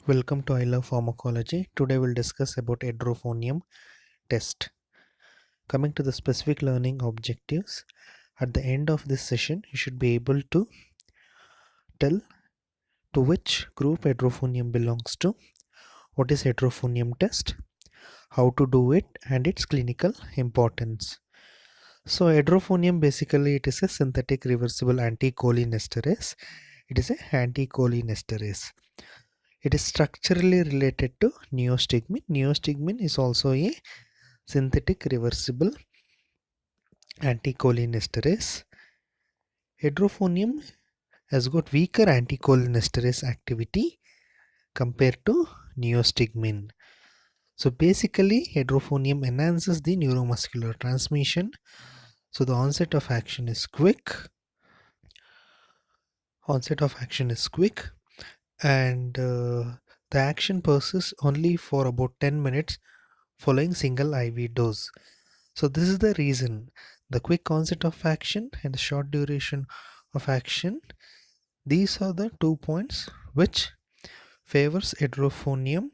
Welcome to I Love Pharmacology. Today we'll discuss about Edrophonium test. Coming to the specific learning objectives, at the end of this session, you should be able to tell to which group Edrophonium belongs to, what is Edrophonium test, how to do it, and its clinical importance. So Edrophonium basically it is a synthetic reversible anticholinesterase. It is a anticholinesterase. It is structurally related to neostigmine. Neostigmine is also a synthetic reversible anticholinesterase. Edrophonium has got weaker anticholinesterase activity compared to neostigmine. So basically, Edrophonium enhances the neuromuscular transmission. So the onset of action is quick. And the action persists only for about 10 minutes following single IV dose. So this is the reason the quick onset of action and the short duration of action, these are the 2 points which favors Edrophonium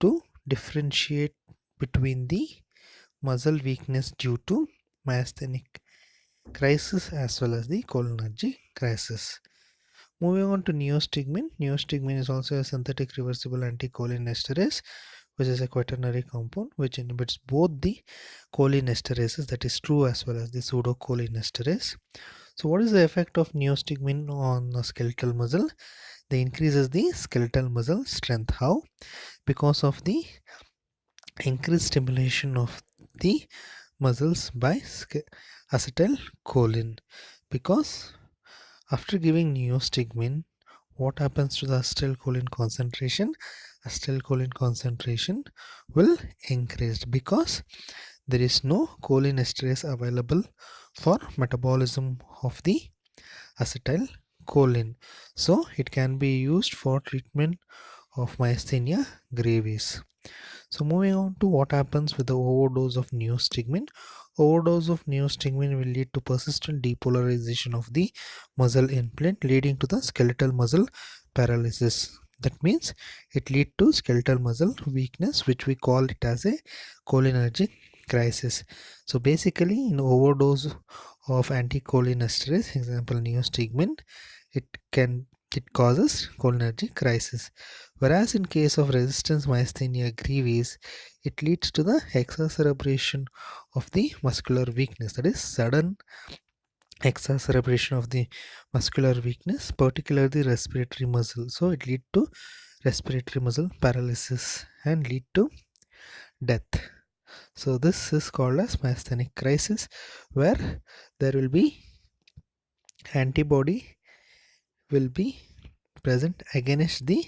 to differentiate between the muscle weakness due to myasthenic crisis as well as the cholinergic crisis. Moving on to neostigmine. Neostigmine is also a synthetic reversible anticholinesterase, which is a quaternary compound which inhibits both the cholinesterases, that is true as well as the pseudocholinesterase. So what is the effect of neostigmine on the skeletal muscle? They increases the skeletal muscle strength. How? Because of the increased stimulation of the muscles by acetylcholine. Because after giving neostigmine, what happens to the acetylcholine concentration? Acetylcholine concentration will increase because there is no cholinesterase available for metabolism of the acetylcholine. So it can be used for treatment of myasthenia gravis. So moving on to what happens with the overdose of neostigmine. Overdose of neostigmine will lead to persistent depolarization of the muscle endplate, leading to the skeletal muscle paralysis. That means it leads to skeletal muscle weakness, which we call it as a cholinergic crisis. So basically, in overdose of anticholinesterase, example neostigmine, it causes cholinergic crisis. Whereas in case of resistance myasthenia gravis, it leads to the exacerbation of the muscular weakness, that is sudden exacerbation of the muscular weakness, particularly respiratory muscle. So it lead to respiratory muscle paralysis and lead to death. So this is called as myasthenic crisis, where there will be antibody will be present against the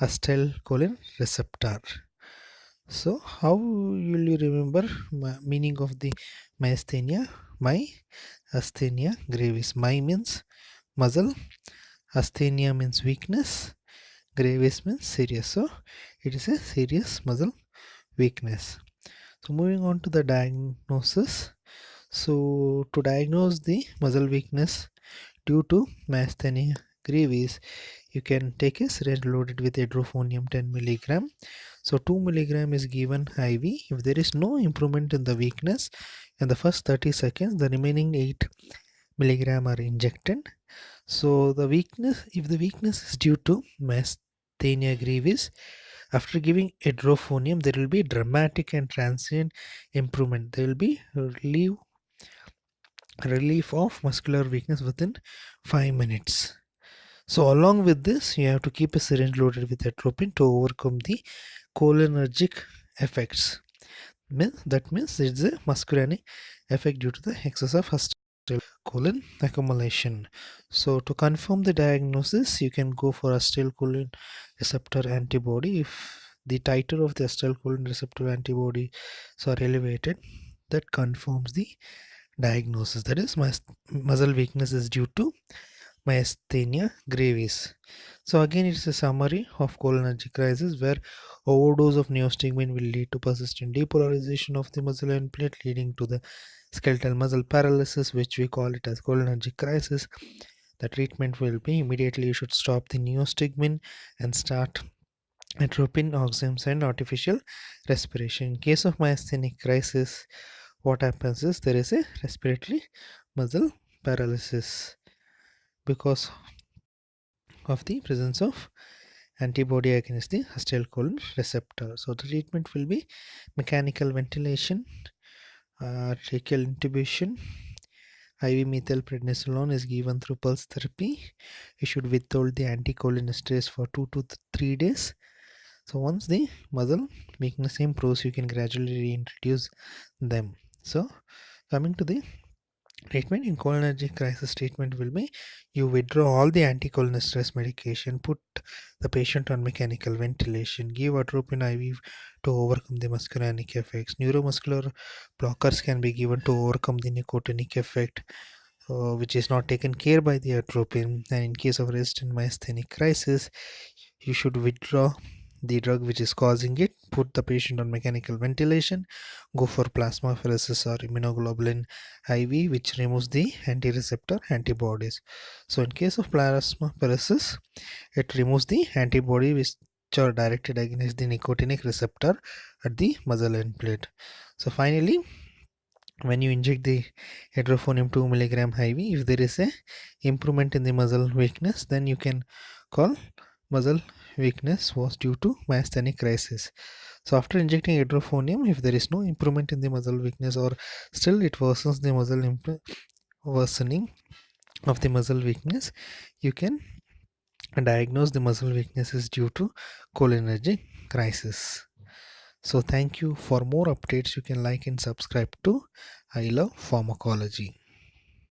acetylcholine receptor. So how will you remember meaning of the myasthenia? Myasthenia gravis. My means muscle, asthenia means weakness, gravis means serious. So it is a serious muscle weakness. So moving on to the diagnosis. So to diagnose the muscle weakness due to myasthenia gravis, you can take a syringe loaded with Edrophonium 10 mg. So 2 mg is given IV. If there is no improvement in the weakness in the first 30 seconds, the remaining 8 mg are injected. So the weakness, if the weakness is due to myasthenia gravis, after giving Edrophonium, there will be dramatic and transient improvement. There will be relief of muscular weakness within 5 minutes. So along with this, you have to keep a syringe loaded with atropine to overcome the cholinergic effects. That means it's a muscarinic effect due to the excess of acetylcholine accumulation. So to confirm the diagnosis, you can go for acetylcholine receptor antibody. If the titer of the acetylcholine receptor antibodies are elevated, that confirms the diagnosis. That is, muscle weakness is due to myasthenia gravis. So again, it's a summary of cholinergic crisis where overdose of neostigmine will lead to persistent depolarization of the muscle endplate, leading to the skeletal muscle paralysis, which we call it as cholinergic crisis. The treatment will be immediately you should stop the neostigmine and start atropine, oximes, and artificial respiration. In case of myasthenic crisis, what happens is there is a respiratory muscle paralysis because of the presence of antibody against the acetylcholine receptor. So the treatment will be mechanical ventilation, tracheal intubation. IV methylprednisolone is given through pulse therapy. You should withhold the anticholinesterase for 2 to 3 days. So once the muscle weakness improves, you can gradually reintroduce them. So coming to the treatment in cholinergic crisis, treatment will be you withdraw all the anticholinesterase medication, put the patient on mechanical ventilation, give atropine IV to overcome the muscarinic effects. Neuromuscular blockers can be given to overcome the nicotinic effect, which is not taken care by the atropine. And in case of resistant myasthenic crisis, you should withdraw the drug which is causing it, put the patient on mechanical ventilation, go for plasmapheresis or immunoglobulin IV, which removes the anti-receptor antibodies. So in case of plasmapheresis, it removes the antibody which are directed against the nicotinic receptor at the muscle end plate. So finally, when you inject the Edrophonium 2 milligram IV, if there is a improvement in the muscle weakness, then you can call muscle weakness was due to myasthenic crisis. So after injecting Edrophonium, if there is no improvement in the muscle weakness or still it worsens the worsening of the muscle weakness, you can diagnose the muscle weakness is due to cholinergic crisis. So thank you. For more updates, you can like and subscribe to I Love Pharmacology.